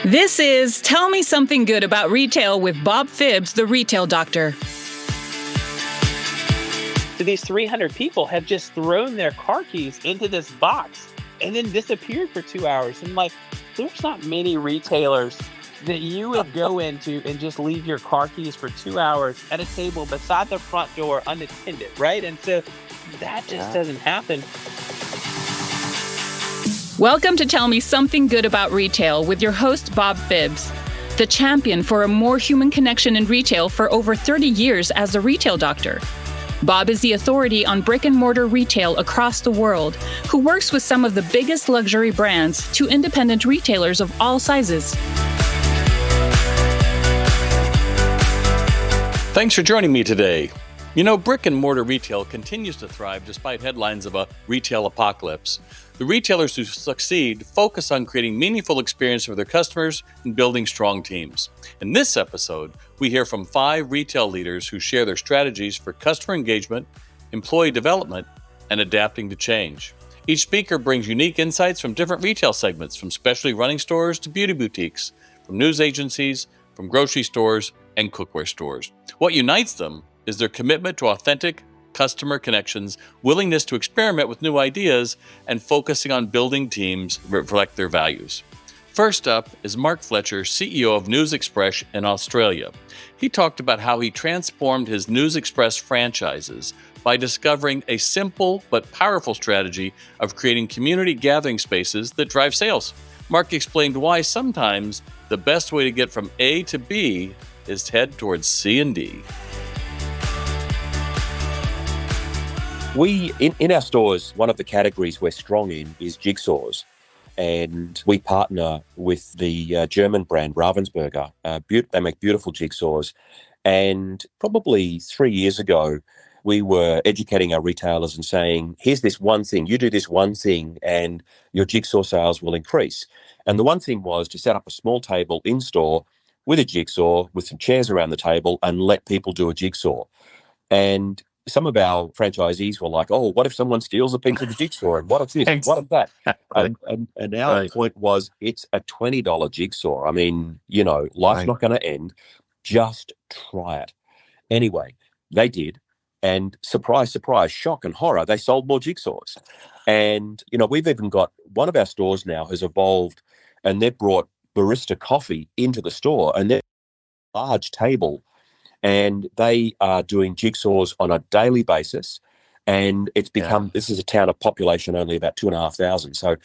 This is Tell Me Something Good About Retail with Bob Phibbs, the retail doctor. So these 300 people have just thrown their car keys into this box and then disappeared for 2 hours. And there's not many retailers that you would go into and just leave your car keys for 2 hours at a table beside the front door unattended, right? And so that just doesn't happen. Welcome to Tell Me Something Good About Retail with your host, Bob Phibbs, the champion for a more human connection in retail for over 30 years as a retail doctor. Bob is the authority on brick-and-mortar retail across the world, who works with some of the biggest luxury brands to independent retailers of all sizes. Thanks for joining me today. You know, brick-and-mortar retail continues to thrive despite headlines of a retail apocalypse. The retailers who succeed focus on creating meaningful experience for their customers and building strong teams. In this episode, we hear from 5 retail leaders who share their strategies for customer engagement, employee development, and adapting to change. Each speaker brings unique insights from different retail segments, from specialty running stores to beauty boutiques, from news agencies, from grocery stores, and cookware stores. What unites them is their commitment to authentic customer connections, willingness to experiment with new ideas, and focusing on building teams that reflect their values. First up is Mark Fletcher, CEO of News Express in Australia. He talked about how he transformed his News Express franchises by discovering a simple but powerful strategy of creating community gathering spaces that drive sales. Mark explained why sometimes the best way to get from A to B is to head towards C and D. We, in our stores, one of the categories we're strong in is jigsaws. And we partner with the German brand Ravensburger. They make beautiful jigsaws. And probably 3 years ago, we were educating our retailers and saying, here's this one thing, you do this one thing and your jigsaw sales will increase. And the one thing was to set up a small table in store with a jigsaw, with some chairs around the table, and let people do a jigsaw. And some of our franchisees were like, oh, what if someone steals a piece of the jigsaw? And what if this? What if that? And our point was, it's a $20 jigsaw. I mean, you know, life's not going to end. Just try it. Anyway, they did. And surprise, surprise, shock and horror, they sold more jigsaws. And, you know, we've even got one of our stores now has evolved, and they've brought barista coffee into the store, and they're a large table. And they are doing jigsaws on a daily basis. And it's become, this is a town of population only about 2,500. So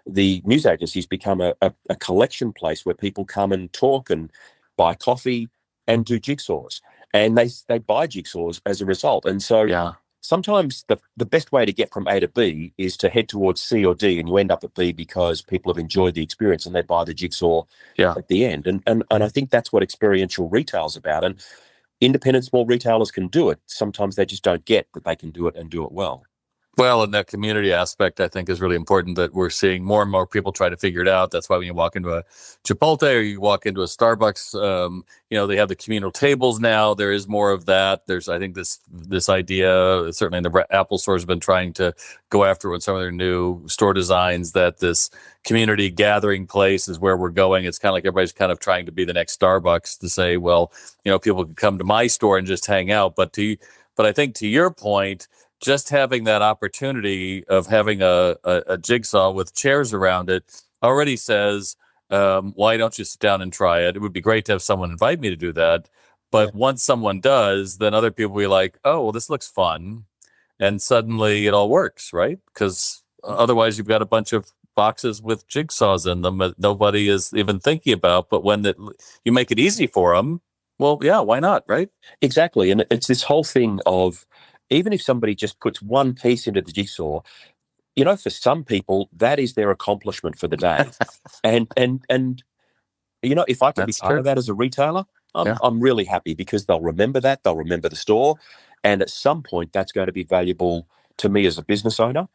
the news agency's become a collection place where people come and talk and buy coffee and do jigsaws. And they buy jigsaws as a result. And so sometimes the best way to get from A to B is to head towards C or D, and you end up at B because people have enjoyed the experience and they buy the jigsaw at the end. And I think that's what experiential retail is about. And independent small retailers can do it. Sometimes they just don't get that they can do it and do it well. Well, and that community aspect, I think, is really important, that we're seeing more and more people try to figure it out. That's why when you walk into a Chipotle or you walk into a Starbucks, they have the communal tables now. There is more of that. There's, I think, this idea, certainly in the Apple store, has been trying to go after with some of their new store designs, that this community gathering place is where we're going. It's kind of like everybody's kind of trying to be the next Starbucks, to say, well, you know, people can come to my store and just hang out. But I think to your point, just having that opportunity of having a jigsaw with chairs around it already says, why don't you sit down and try it? It would be great to have someone invite me to do that. But once someone does, then other people will be like, oh, well, this looks fun. And suddenly it all works, right? Because otherwise you've got a bunch of boxes with jigsaws in them that nobody is even thinking about. But when you make it easy for them, well, yeah, why not, right? Exactly. And it's this whole thing of, even if somebody just puts one piece into the jigsaw, you know, for some people, that is their accomplishment for the day. and you know, if I can be part of that as a retailer, I'm really happy, because they'll remember that. They'll remember the store. And at some point, that's going to be valuable to me as a business owner.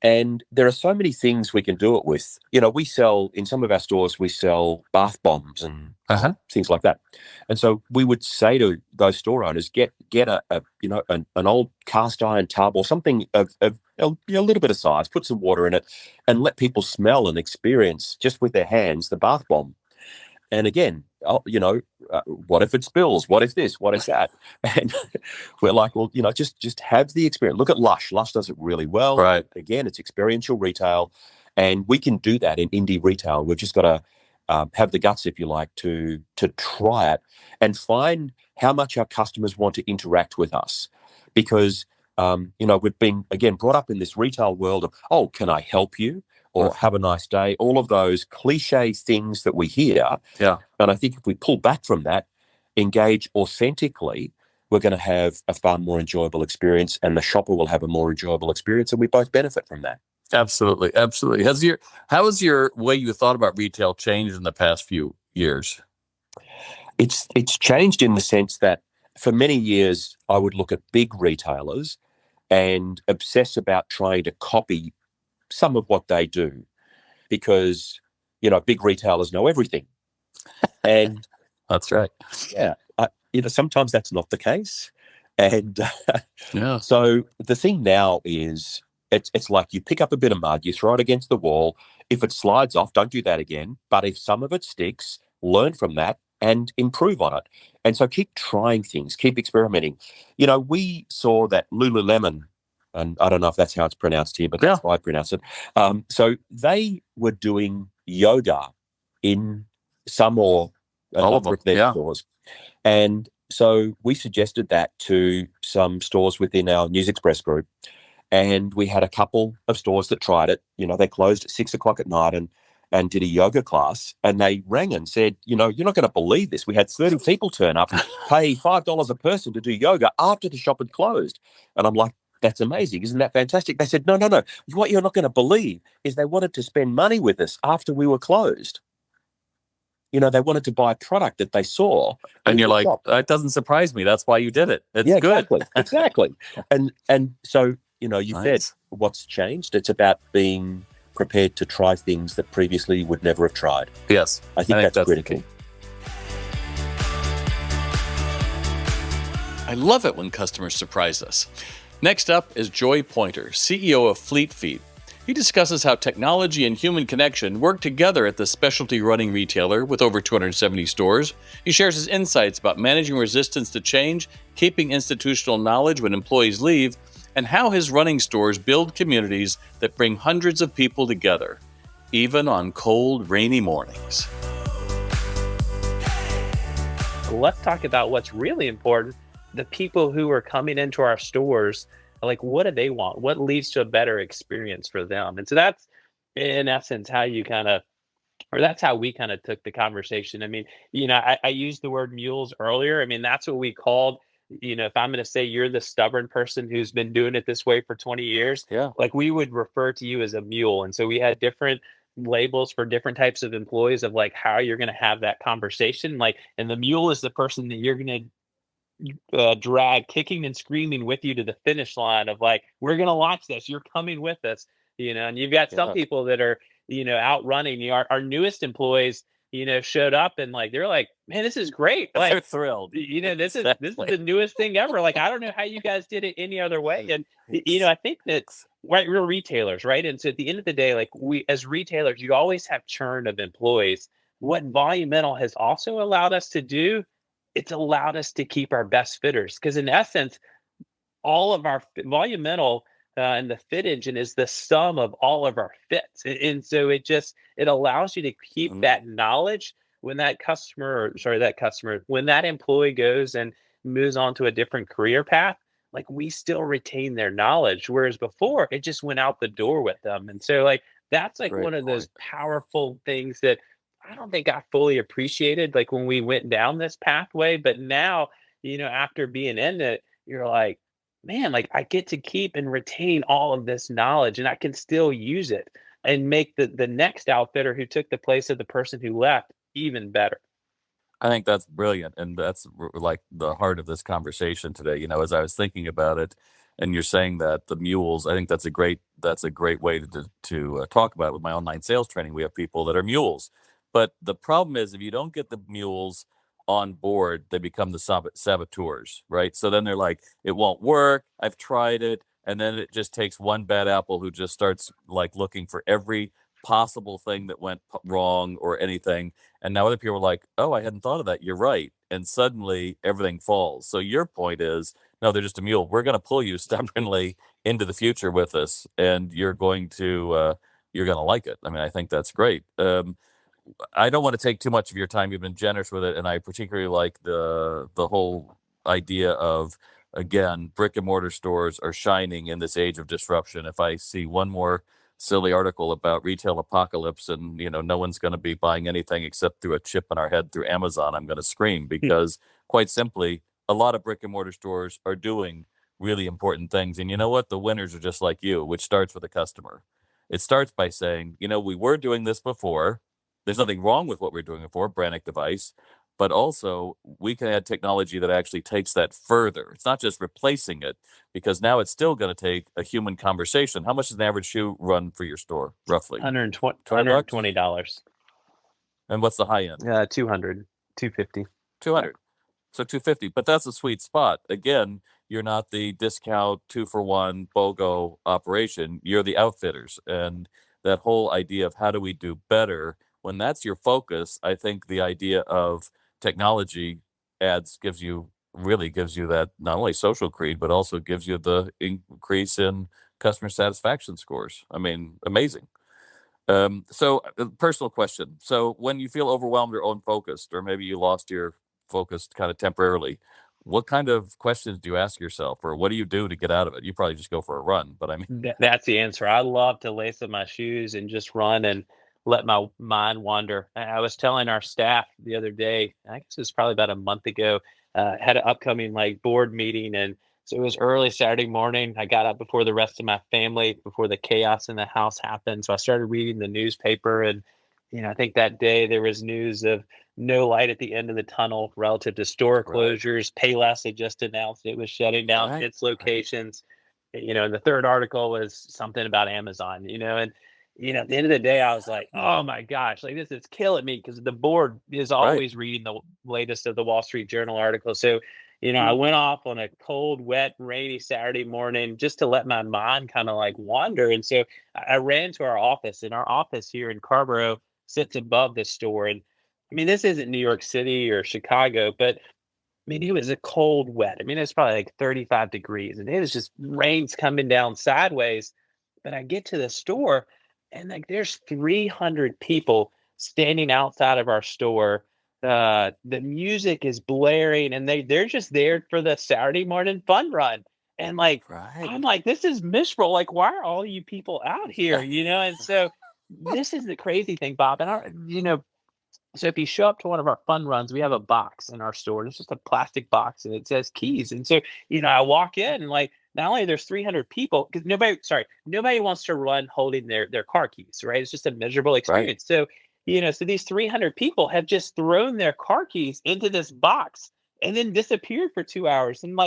And there are so many things we can do it with. You know, we sell, in some of our stores, we sell bath bombs and things like that. And so we would say to those store owners, get an old cast iron tub or something of a little bit of size, put some water in it, and let people smell and experience just with their hands the bath bomb. And again, what if it spills? What if this? What if that? And we're like, well, just have the experience. Look at Lush. Lush does it really well. Right. Again, it's experiential retail, and we can do that in indie retail. We've just got to have the guts, if you like, to try it and find how much our customers want to interact with us, because we've been again brought up in this retail world of, oh, can I help you? Or have a nice day, all of those cliche things that we hear. Yeah. And I think if we pull back from that, engage authentically, we're going to have a far more enjoyable experience, and the shopper will have a more enjoyable experience, and we both benefit from that. Absolutely. Absolutely. How has your way you thought about retail changed in the past few years? It's changed in the sense that for many years, I would look at big retailers and obsess about trying to copy some of what they do, because big retailers know everything, and That's right. yeah, sometimes that's not the case, and Yeah. so the thing now is it's like you pick up a bit of mud, you throw it against the wall. If it slides off, don't do that again. But if some of it sticks, learn from that and improve on it. And so keep trying things, keep experimenting. We saw that Lululemon, and I don't know if that's how it's pronounced here, but that's how I pronounce it. So they were doing yoga in some or a number of their stores. And so we suggested that to some stores within our News Express group. And we had a couple of stores that tried it. They closed at 6:00 at night and did a yoga class. And they rang and said, you're not going to believe this. We had 30 people turn up, pay $5 a person to do yoga after the shop had closed. And I'm like, that's amazing. Isn't that fantastic? They said, no. What you're not going to believe is they wanted to spend money with us after we were closed. They wanted to buy a product that they saw. And you're like, that doesn't surprise me. That's why you did it. It's good. Exactly. And so, you said what's changed. It's about being prepared to try things that previously would never have tried. Yes. I think that's critical. I love it when customers surprise us. Next up is Joy Poynter, CEO of Fleet Feet. He discusses how technology and human connection work together at the specialty running retailer with over 270 stores. He shares his insights about managing resistance to change, keeping institutional knowledge when employees leave, and how his running stores build communities that bring hundreds of people together, even on cold, rainy mornings. Let's talk about what's really important. The people who are coming into our stores, like, what do they want? What leads to a better experience for them? And so that's, in essence, how you that's how we kind of took the conversation. I mean, I used the word mules earlier. I mean, that's what we called, if I'm going to say you're the stubborn person who's been doing it this way for 20 years, like, we would refer to you as a mule. And so we had different labels for different types of employees of like how you're going to have that conversation. Like, and the mule is the person that you're going to drag kicking and screaming with you to the finish line of like, we're going to launch this. You're coming with us, and you've got some people that are, out running. Our newest employees, showed up and like, they're like, man, this is great. Like, they're thrilled. This is the newest thing ever. Like, I don't know how you guys did it any other way. And, I think that we're retailers, right? And so at the end of the day, like, we, as retailers, you always have churn of employees. What Volumental has also allowed us to do, it's allowed us to keep our best fitters, because in essence, all of our Volumental and the fit engine is the sum of all of our fits. And so it allows you to keep that knowledge when that when that employee goes and moves on to a different career path, like, we still retain their knowledge. Whereas before it just went out the door with them. And so like, that's like one of those powerful things that I don't think I fully appreciated, like, when we went down this pathway. But now, after being in it, you're like, man, like, I get to keep and retain all of this knowledge, and I can still use it and make the next outfitter who took the place of the person who left even better. I think that's brilliant, and that's like the heart of this conversation today. As I was thinking about it, and you're saying that the mules, I think that's a great way to talk about it. With my online sales training, we have people that are mules, but the problem is if you don't get the mules on board, they become the saboteurs, right? So then they're like, it won't work. I've tried it, and then it just takes one bad apple who just starts like looking for every possible thing that went wrong or anything. And now other people are like, oh, I hadn't thought of that. You're right. And suddenly everything falls. So your point is, no, they're just a mule. We're going to pull you stubbornly into the future with us, and you're going to like it. I mean, I think that's great. I don't want to take too much of your time. You've been generous with it, and I particularly like the whole idea of, again, brick and mortar stores are shining in this age of disruption. If I see one more silly article about retail apocalypse and no one's going to be buying anything except through a chip in our head through Amazon, I'm going to scream because quite simply, a lot of brick and mortar stores are doing really important things. And you know what? The winners are just like you, which starts with the customer. It starts by saying, we were doing this before. There's nothing wrong with what we're doing before, Brannick device, but also we can add technology that actually takes that further. It's not just replacing it, because now it's still going to take a human conversation. How much does an average shoe run for your store, roughly? $120. And what's the high end? 200, 250. 200. So 250, but that's a sweet spot. Again, you're not the discount 2-for-1 BOGO operation. You're the outfitters. And that whole idea of how do we do better, when that's your focus, I think the idea of technology gives you that not only social creed, but also gives you the increase in customer satisfaction scores. I mean, amazing. So personal question. So when you feel overwhelmed or unfocused, or maybe you lost your focus kind of temporarily, what kind of questions do you ask yourself, or what do you do to get out of it? You probably just go for a run, but I mean, That's the answer. I love to lace up my shoes and just run and let my mind wander. I was telling our staff the other day, I guess it was probably about a month ago, had an upcoming board meeting, and so it was early Saturday morning. I got up before the rest of my family, before the chaos in the house happened. So I started reading the newspaper, and I think that day there was news of no light at the end of the tunnel relative to store closures. Payless had just announced it was shutting down its locations. And the third article was something about Amazon, and at the end of the day, I was like, oh my gosh, this is killing me, because the board is always reading the latest of the Wall Street Journal article. So, I went off on a cold, wet, rainy Saturday morning just to let my mind kind of wander. And so I ran to our office, and our office here in Carborough sits above the store. And I mean, this isn't New York City or Chicago, but I mean, it was a cold, wet. I mean, it's probably 35 degrees, and it was just rains coming down sideways. But I get to the store, and there's 300 people standing outside of our store. The music is blaring, and they're just there for the Saturday morning fun run. And I'm like, this is miserable. Why are all you people out here? And so this is the crazy thing, Bob. And so if you show up to one of our fun runs, we have a box in our store. It's just a plastic box, and it says keys. And so, I walk in, and not only there's 300 people, because nobody wants to run holding their car keys, right? It's just a miserable experience. So, so these 300 people have just thrown their car keys into this box and then disappeared for 2 hours. And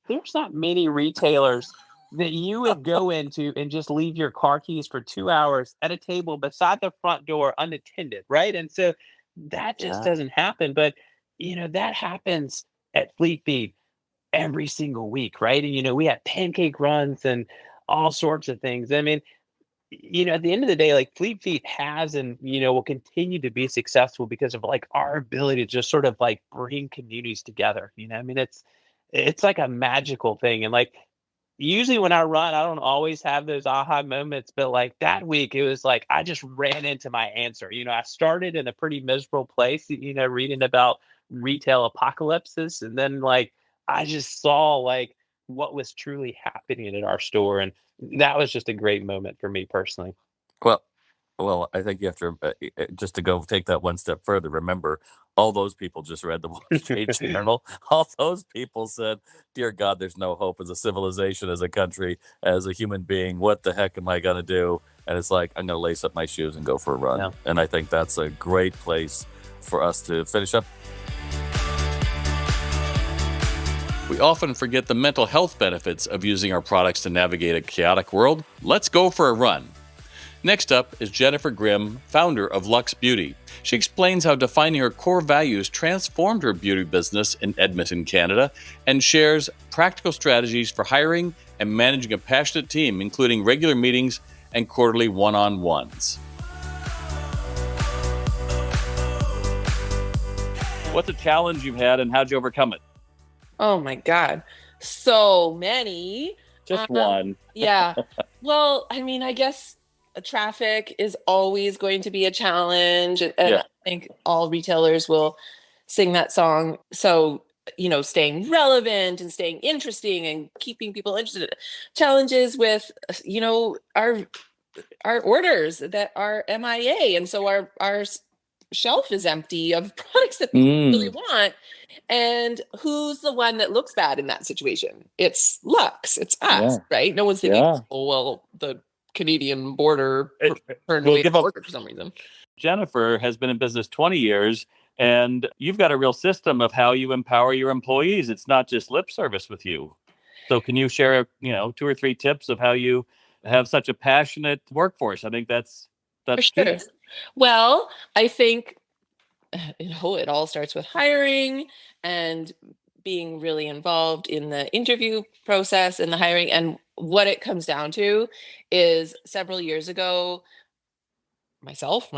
there's not many retailers that you would go into and just leave your car keys for 2 hours at a table beside the front door unattended, right? And so that just doesn't happen. But that happens at Fleet Feet every single week, right? And we have pancake runs and all sorts of things. I mean, at the end of the day, Fleet Feet has and will continue to be successful because of our ability to just sort of bring communities together. I mean, it's like a magical thing. And usually when I run, I don't always have those aha moments, but that week it was I just ran into my answer. I started in a pretty miserable place, reading about retail apocalypses, and then I just saw what was truly happening at our store, and that was just a great moment for me personally. Well, I think you have to just to go take that one step further. Remember, all those people just read the Wall Street Journal. All those people said, "Dear God, there's no hope as a civilization, as a country, as a human being. What the heck am I going to do?" And it's I'm going to lace up my shoes and go for a run. Yeah. And I think that's a great place for us to finish up. We often forget the mental health benefits of using our products to navigate a chaotic world. Let's go for a run. Next up is Jennifer Grimm, founder of Lux Beauty. She explains how defining her core values transformed her beauty business in Edmonton, Canada, and shares practical strategies for hiring and managing a passionate team, including regular meetings and quarterly one-on-ones. What's a challenge you've had and how'd you overcome it? Oh my God. So many. Just one. Yeah. Well, I mean, I guess traffic is always going to be a challenge. And Yeah. I think all retailers will sing that song. So, staying relevant and staying interesting and keeping people interested. Challenges with, our orders that are MIA. And so our shelf is empty of products that people really want. And who's the one that looks bad in that situation? It's Lux. It's us, right? No one's thinking, oh, well, the Canadian border turned away the order for some reason. Jennifer has been in business 20 years, and you've got a real system of how you empower your employees. It's not just lip service with you. So can you share, 2 or 3 tips of how you have such a passionate workforce? I think that's For sure. key. Well, I think it all starts with hiring and being really involved in the interview process and the hiring. And what it comes down to is several years ago, my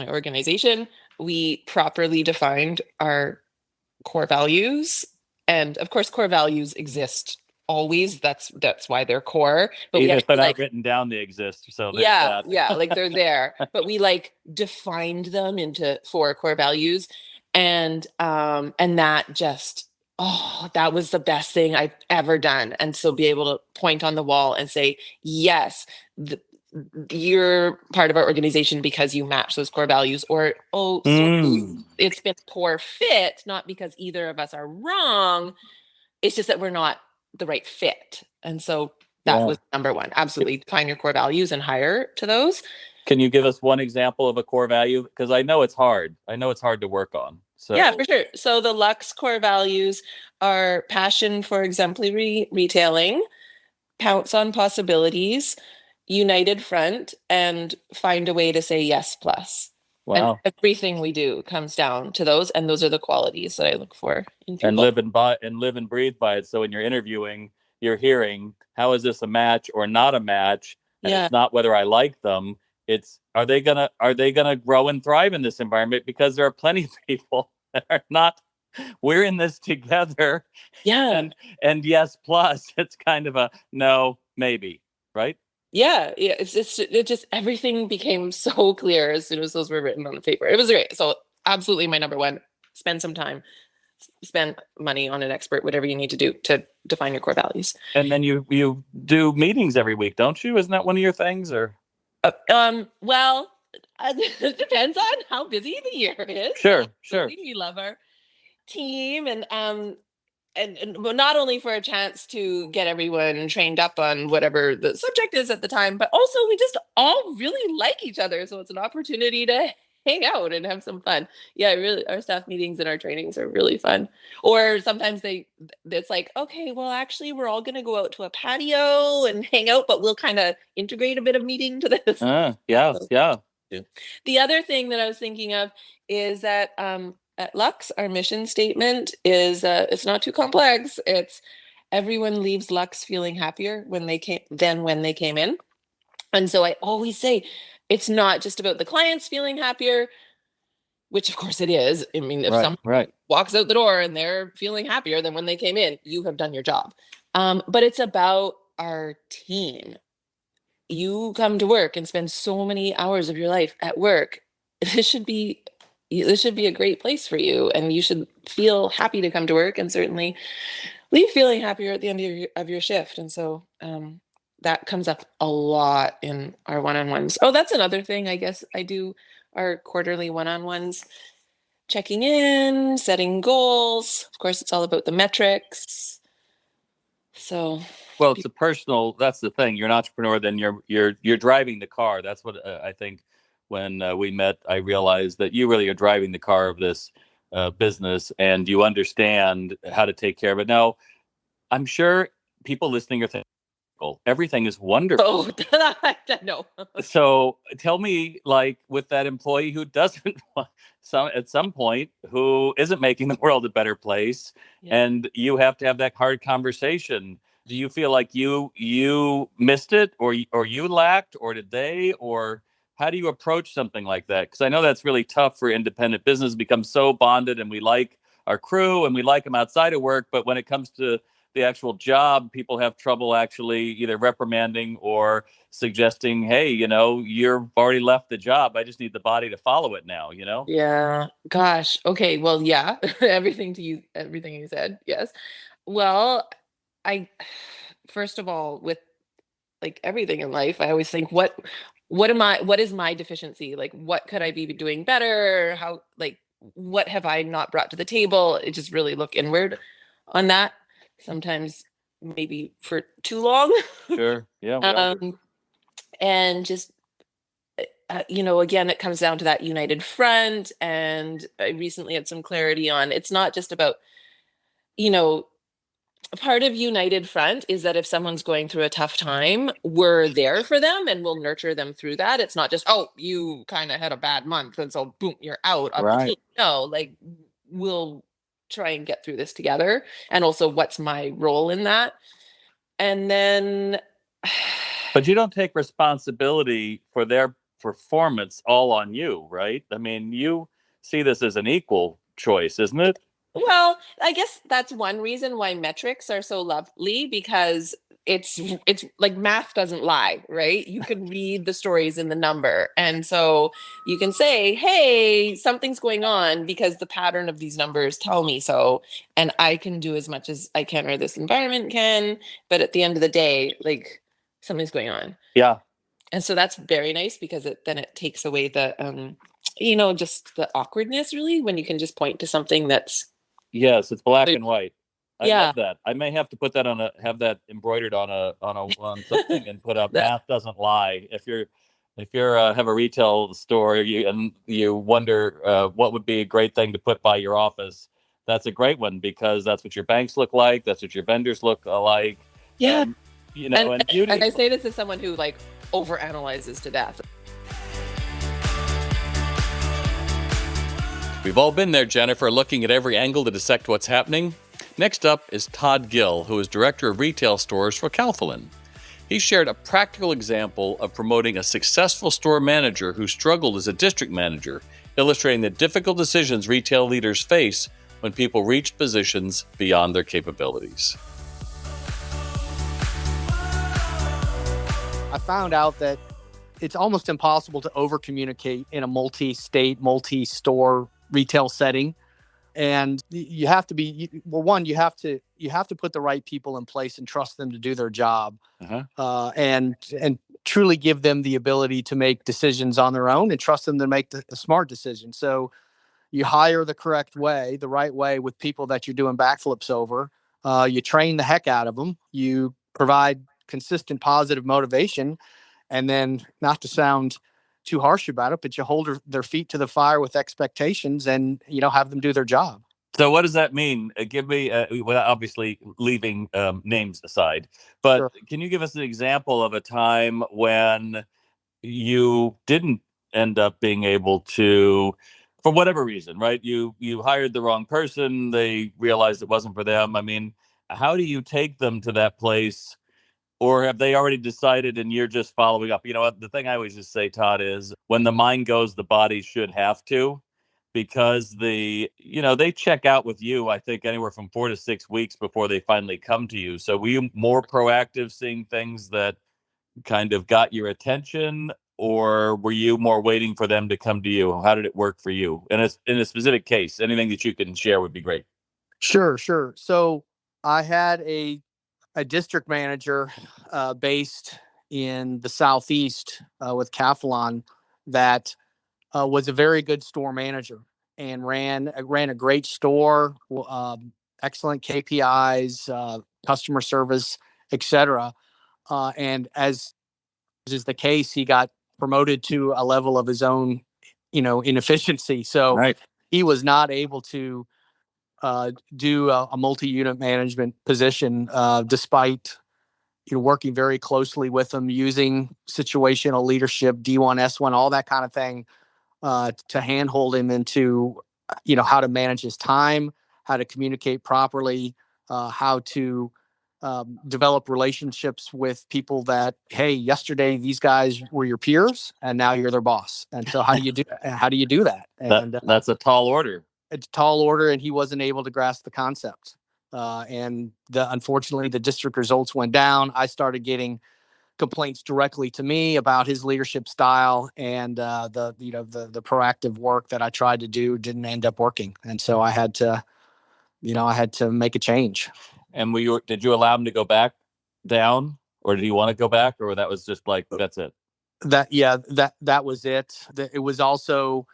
organization, we properly defined our core values. And of course, core values exist always. That's why they're core. But even if they're not written down, they exist. So yeah, like they're there. But we defined them into 4 core values, and that just that was the best thing I've ever done. And so be able to point on the wall and say, yes, you're part of our organization because you match those core values, or it's been poor fit, not because either of us are wrong. It's just that we're not the right fit. And so that was number one. Absolutely. Define your core values and hire to those. Can you give us one example of a core value? Because I know it's hard. I know it's hard to work on. So yeah, for sure. So the Lux core values are passion for exemplary retailing, pounce on possibilities, united front, and find a way to say yes plus. Wow. And everything we do comes down to those, and those are the qualities that I look for in people. And live and breathe by it. So when you're interviewing, you're hearing, how is this a match or not a match? And it's not whether I like them. It's are they gonna grow and thrive in this environment? Because there are plenty of people that are not. We're in this together. Yeah. And yes, plus it's kind of a no, maybe, right? Yeah. It just everything became so clear as soon as those were written on the paper. It was great. So absolutely my number one. Spend some time. Spend money on an expert, whatever you need to do to define your core values. And then you do meetings every week, don't you? Isn't that one of your things? Or well, it depends on how busy the year is. Sure. We love our team, and not only for a chance to get everyone trained up on whatever the subject is at the time, but also we just all really like each other, so it's an opportunity to hang out and have some fun. Yeah, really, our staff meetings and our trainings are really fun. Or sometimes it's like, okay, well, actually, we're all going to go out to a patio and hang out, but we'll kind of integrate a bit of meeting to this. Yeah. The other thing that I was thinking of is that at Lux, our mission statement is it's not too complex. It's everyone leaves Lux feeling happier than when they came in. And so I always say, it's not just about the clients feeling happier, which of course it is. I mean, if someone walks out the door and they're feeling happier than when they came in, you have done your job. But it's about our team. You come to work and spend so many hours of your life at work. This should be a great place for you, and you should feel happy to come to work, and certainly leave feeling happier at the end of your shift. And so that comes up a lot in our one-on-ones. Oh, that's another thing. I guess I do our quarterly one-on-ones, checking in, setting goals. Of course, it's all about the metrics. So, well, it's that's the thing. You're an entrepreneur, then you're driving the car. That's what I think. When we met, I realized that you really are driving the car of this business, and you understand how to take care of it. Now, I'm sure people listening are thinking, everything is wonderful. Oh, no. So tell me, with that employee who doesn't at some point, who isn't making the world a better place, and you have to have that hard conversation. Do you feel like you missed it, or you lacked, or did they, or how do you approach something like that? Because I know that's really tough for independent business, become so bonded, and we like our crew and we like them outside of work, but when it comes to the actual job, people have trouble actually either reprimanding or suggesting, hey, you've already left the job. I just need the body to follow it now, Yeah. Gosh. Okay. Well, yeah. Everything you said. Yes. Well, I first of all, with like everything in life, I always think, what is my deficiency? Like, what could I be doing better? How, like, what have I not brought to the table? It just really look inward on that. Sometimes maybe for too long. Sure. Yeah. We all do. And just again, it comes down to that united front. And I recently had some clarity on, it's not just about, a part of united front is that if someone's going through a tough time, we're there for them and we'll nurture them through that. It's not just, oh, you kind of had a bad month and so boom, you're out of the Right. team. No, like, we'll try and get through this together. And also, what's my role in that? And then But you don't take responsibility for their performance all on you, right? I mean, you see this as an equal choice, isn't it? well, I guess that's one reason why metrics are so lovely, because it's like math doesn't lie, right? You can read the stories in the number. And so you can say, hey, something's going on because the pattern of these numbers tell me so. And I can do as much as I can, or this environment can. But at the end of the day, like, something's going on. Yeah. And so that's very nice, because then it takes away the just the awkwardness, really, when you can just point to something that's Yes, it's black and white. I yeah. love that. I may have to put that have that embroidered on something and put up That- math doesn't lie. If you're have a retail store and you wonder what would be a great thing to put by your office, that's a great one, because that's what your banks look like. That's what your vendors look like. Yeah. And beauty. And I say this as someone who, like, overanalyzes to death. We've all been there, Jennifer, looking at every angle to dissect what's happening. Next up is Todd Gill, who is Director of Retail Stores for Calphalon. He shared a practical example of promoting a successful store manager who struggled as a district manager, illustrating the difficult decisions retail leaders face when people reach positions beyond their capabilities. I found out that it's almost impossible to over-communicate in a multi-state, multi-store retail setting. And you have to be, well, one, you have to put the right people in place and trust them to do their job, and truly give them the ability to make decisions on their own and trust them to make the smart decision. So you hire the correct way, the right way, with people that you're doing backflips over. You train the heck out of them. You provide consistent positive motivation. And then, not to sound too harsh about it, but you hold their feet to the fire with expectations and, have them do their job. So what does that mean? Give me, without obviously leaving names aside, but Sure. Can you give us an example of a time when you didn't end up being able to, for whatever reason, right? You hired the wrong person. They realized it wasn't for them. I mean, how do you take them to that place? Or have they already decided and you're just following up? The thing I always just say, Todd, is when the mind goes, the body should have to, because they check out with you, I think, anywhere from 4 to 6 weeks before they finally come to you. So were you more proactive, seeing things that kind of got your attention, or were you more waiting for them to come to you? How did it work for you? And in a specific case, anything that you can share would be great. Sure. So I had a district manager based in the Southeast with Calphalon that was a very good store manager and ran a great store, excellent KPIs, customer service, etc. And as is the case, he got promoted to a level of his own, inefficiency. So Right. he was not able to do a multi-unit management position, despite working very closely with them, using situational leadership, D1, S1, all that kind of thing, to handhold him into how to manage his time, how to communicate properly, how to develop relationships with people that, hey, yesterday these guys were your peers and now you're their boss. And so how do you do that? And That's a tall order. a tall order, and he wasn't able to grasp the concept. And unfortunately, the district results went down. I started getting complaints directly to me about his leadership style, and the proactive work that I tried to do didn't end up working. And so I had to make a change. And did you allow him to go back down, or did he want to go back, or that was just like, that's it? That was it. It was also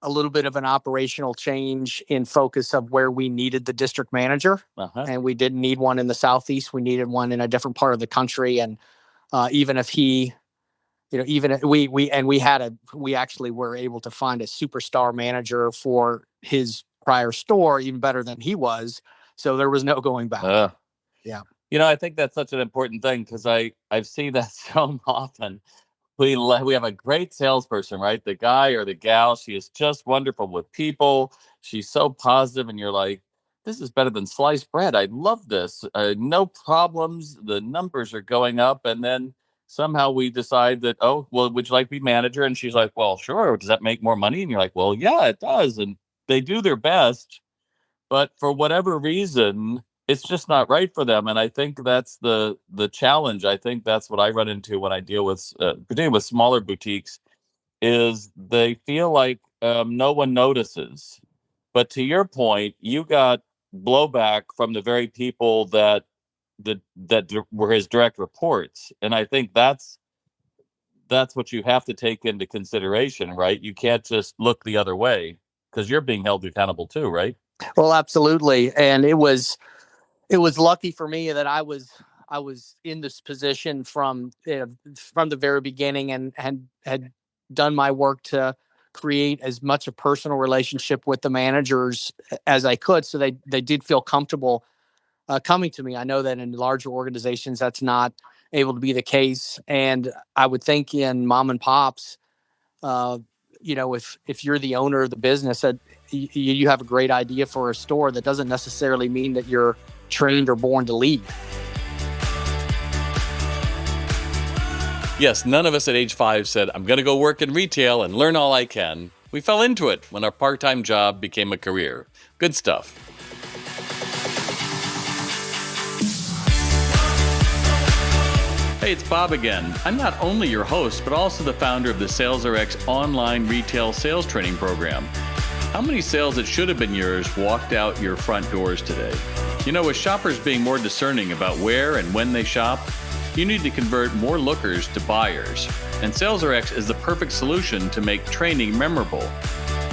a little bit of an operational change in focus of where we needed the district manager. And we didn't need one in the Southeast. We needed one in a different part of the country. And even if he, we actually were able to find a superstar manager for his prior store, even better than he was. So there was no going back. Yeah. I think that's such an important thing, because I've seen that so often. We have a great salesperson, right? The guy or the gal, she is just wonderful with people. She's so positive, and you're like, this is better than sliced bread. I love this. No problems. The numbers are going up. And then somehow we decide that, oh, well, would you like to be manager? And she's like, well, sure. Does that make more money? And you're like, well, yeah, it does. And they do their best. But for whatever reason, it's just not right for them. And I think that's the challenge. I think that's what I run into when I deal with, particularly with smaller boutiques, is they feel like no one notices. But to your point, you got blowback from the very people that were his direct reports. And I think that's what you have to take into consideration, right? You can't just look the other way, because you're being held accountable too, right? Well, absolutely. And it was lucky for me that I was in this position from the very beginning, and had done my work to create as much a personal relationship with the managers as I could, so they did feel comfortable coming to me. I know that in larger organizations that's not able to be the case, and I would think in mom and pops, if you're the owner of the business, that you have a great idea for a store, that doesn't necessarily mean that you're trained or born to lead. Yes, none of us at age 5 said, I'm going to go work in retail and learn all I can. We fell into it when our part-time job became a career. Good stuff. Hey, it's Bob again. I'm not only your host, but also the founder of the SalesRx online retail sales training program. How many sales that should have been yours walked out your front doors today? With shoppers being more discerning about where and when they shop, you need to convert more lookers to buyers. And SalesRx is the perfect solution to make training memorable.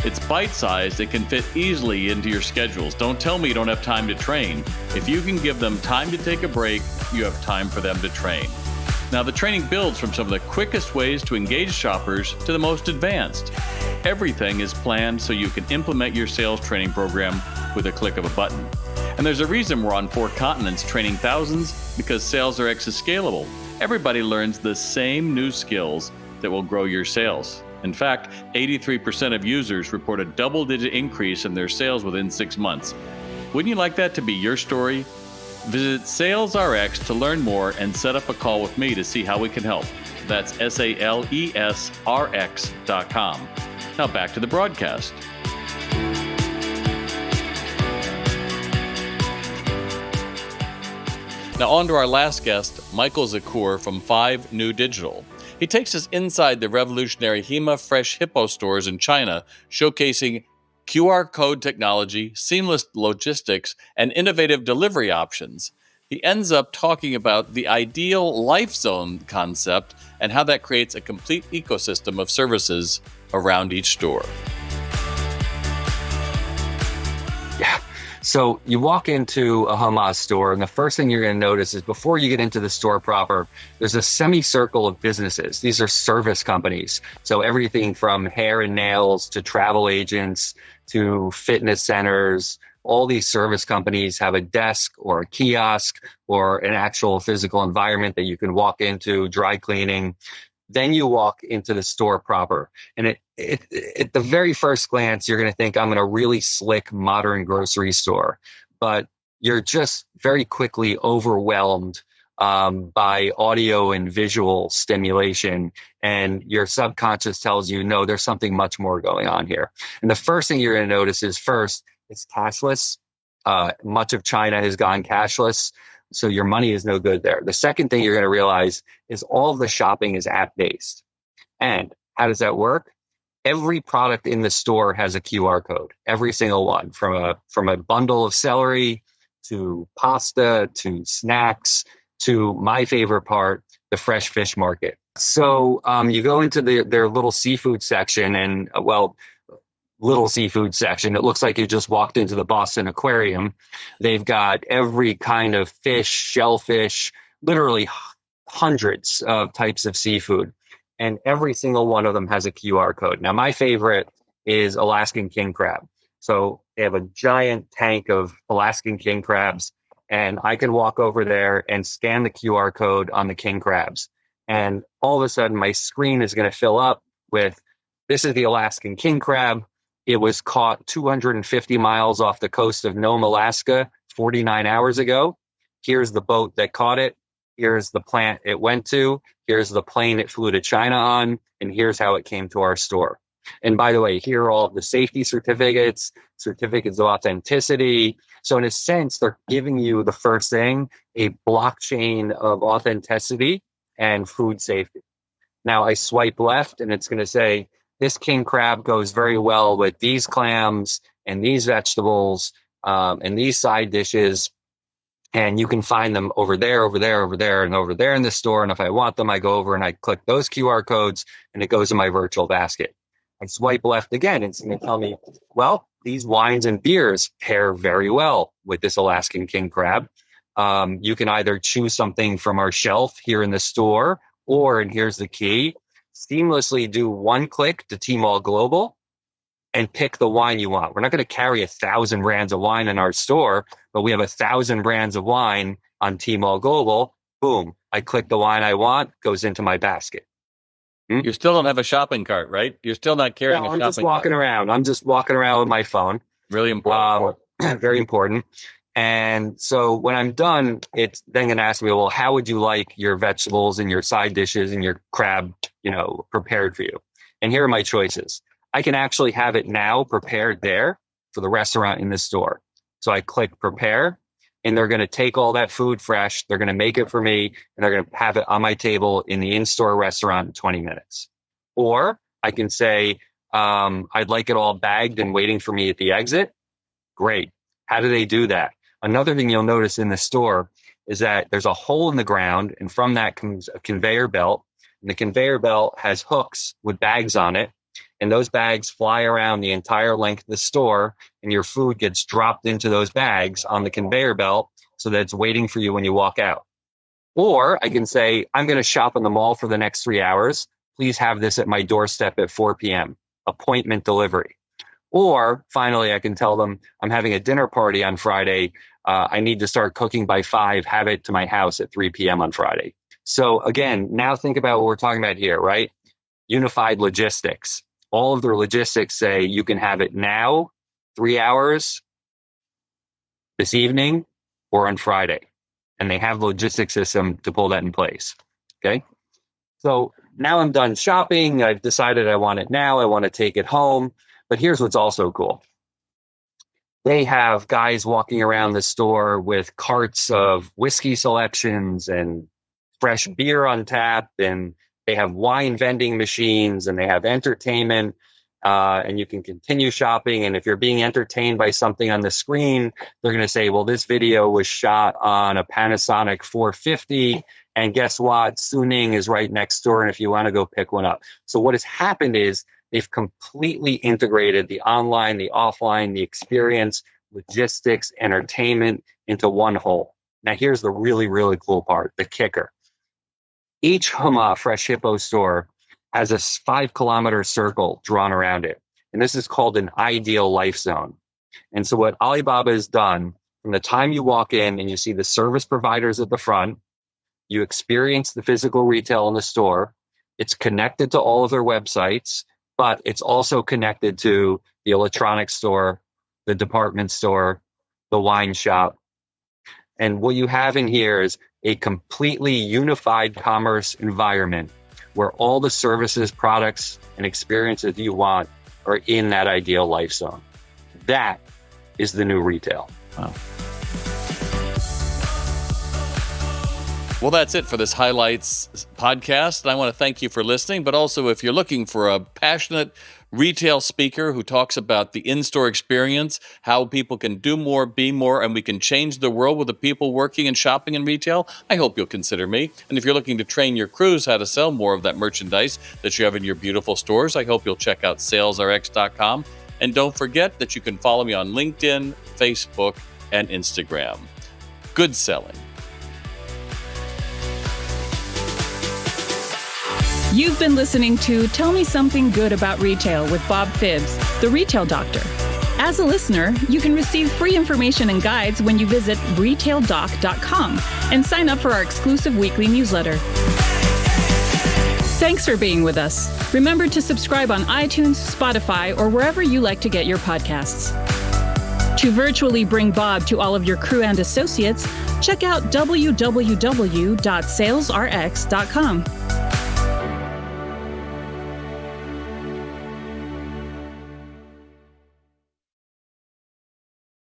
It's bite-sized, it can fit easily into your schedules. Don't tell me you don't have time to train. If you can give them time to take a break, you have time for them to train. Now, the training builds from some of the quickest ways to engage shoppers to the most advanced. Everything is planned so you can implement your sales training program with a click of a button. And there's a reason we're on 4 continents training thousands, because SalesRx is scalable. Everybody learns the same new skills that will grow your sales. In fact, 83% of users report a double-digit increase in their sales within 6 months. Wouldn't you like that to be your story? Visit SalesRx to learn more and set up a call with me to see how we can help. That's SalesRx.com. Now back to the broadcast. Now on to our last guest, Michael Zakur from 5 New Digital. He takes us inside the revolutionary Hema Fresh Hippo stores in China, showcasing QR code technology, seamless logistics, and innovative delivery options. He ends up talking about the ideal life zone concept and how that creates a complete ecosystem of services around each store. Yeah. So you walk into a Hamas store, and the first thing you're going to notice is before you get into the store proper, there's a semicircle of businesses. These are service companies. So everything from hair and nails to travel agents to fitness centers, all these service companies have a desk or a kiosk or an actual physical environment that you can walk into, dry cleaning. Then you walk into the store proper. And at the very first glance, you're going to think, I'm in a really slick, modern grocery store. But you're just very quickly overwhelmed by audio and visual stimulation. And your subconscious tells you, no, there's something much more going on here. And the first thing you're going to notice is first, it's cashless. Much of China has gone cashless, so your money is no good there. The second thing you're going to realize is all of the shopping is app-based. And how does that work? Every product in the store has a QR code, every single one, from a bundle of celery to pasta to snacks to my favorite part, the fresh fish market. So you go into their little seafood section and, little seafood section. It looks like you just walked into the Boston Aquarium. They've got every kind of fish, shellfish, literally hundreds of types of seafood. And every single one of them has a QR code. Now, my favorite is Alaskan king crab. So they have a giant tank of Alaskan king crabs, and I can walk over there and scan the QR code on the king crabs. And all of a sudden, my screen is going to fill up with, this is the Alaskan king crab. It was caught 250 miles off the coast of Nome, Alaska, 49 hours ago. Here's the boat that caught it. Here's the plant it went to. Here's the plane it flew to China on. And here's how it came to our store. And by the way, here are all of the safety certificates, certificates of authenticity. So in a sense, they're giving you the first thing, a blockchain of authenticity and food safety. Now I swipe left and it's going to say, this king crab goes very well with these clams and these vegetables and these side dishes. And you can find them over there, over there, over there, and over there in the store. And if I want them, I go over and I click those QR codes and it goes in my virtual basket. I swipe left again and it's going to tell me, well, these wines and beers pair very well with this Alaskan king crab. You can either choose something from our shelf here in the store, or, and here's the key, seamlessly do one click to Tmall Global and pick the wine you want. We're not going to carry 1,000 brands of wine in our store, but we have 1,000 brands of wine on Tmall Global. Boom. I click the wine I want, goes into my basket. You still don't have a shopping cart, right? You're still not carrying a shopping cart. I'm just walking around. I'm just walking around with my phone. Really important. Very important. And so when I'm done, it's then going to ask me, well, how would you like your vegetables and your side dishes and your crab, prepared for you? And here are my choices. I can actually have it now prepared there for the restaurant in the store. So I click prepare, and they're going to take all that food fresh. They're going to make it for me, and they're going to have it on my table in the in-store restaurant in 20 minutes. Or I can say, I'd like it all bagged and waiting for me at the exit. Great. How do they do that? Another thing you'll notice in the store is that there's a hole in the ground, and from that comes a conveyor belt. And the conveyor belt has hooks with bags on it. And those bags fly around the entire length of the store, and your food gets dropped into those bags on the conveyor belt so that it's waiting for you when you walk out. Or I can say, I'm going to shop in the mall for the next 3 hours. Please have this at my doorstep at 4 p.m. Appointment delivery. Or finally, I can tell them I'm having a dinner party on Friday. I need to start cooking by 5, have it to my house at 3 p.m. on Friday. So again, now think about what we're talking about here, right? Unified logistics. All of the logistics say you can have it now, 3 hours, this evening, or on Friday. And they have the logistics system to pull that in place. Okay. So now I'm done shopping. I've decided I want it now. I want to take it home. But here's what's also cool. They have guys walking around the store with carts of whiskey selections and fresh beer on tap, and they have wine vending machines, and they have entertainment, and you can continue shopping. And if you're being entertained by something on the screen, they're going to say, well, this video was shot on a Panasonic 450, and guess what? Suning is right next door, and if you want to go pick one up. So what has happened is they've completely integrated the online, the offline, the experience, logistics, entertainment into one whole. Now, here's the really, really cool part, the kicker. Each Huma Fresh Hippo store has a 5-kilometer circle drawn around it. And this is called an ideal life zone. And so what Alibaba has done, from the time you walk in and you see the service providers at the front, you experience the physical retail in the store, it's connected to all of their websites, but it's also connected to the electronics store, the department store, the wine shop. And what you have in here is a completely unified commerce environment where all the services, products, and experiences you want are in that ideal life zone. That is the new retail. Wow. Well, that's it for this Highlights podcast. And I want to thank you for listening. But also, if you're looking for a passionate retail speaker who talks about the in-store experience, how people can do more, be more, and we can change the world with the people working and shopping in retail, I hope you'll consider me. And if you're looking to train your crews how to sell more of that merchandise that you have in your beautiful stores, I hope you'll check out salesrx.com. And don't forget that you can follow me on LinkedIn, Facebook, and Instagram. Good selling. You've been listening to Tell Me Something Good About Retail with Bob Phibbs, the Retail Doctor. As a listener, you can receive free information and guides when you visit retaildoc.com and sign up for our exclusive weekly newsletter. Thanks for being with us. Remember to subscribe on iTunes, Spotify, or wherever you like to get your podcasts. To virtually bring Bob to all of your crew and associates, check out www.salesrx.com.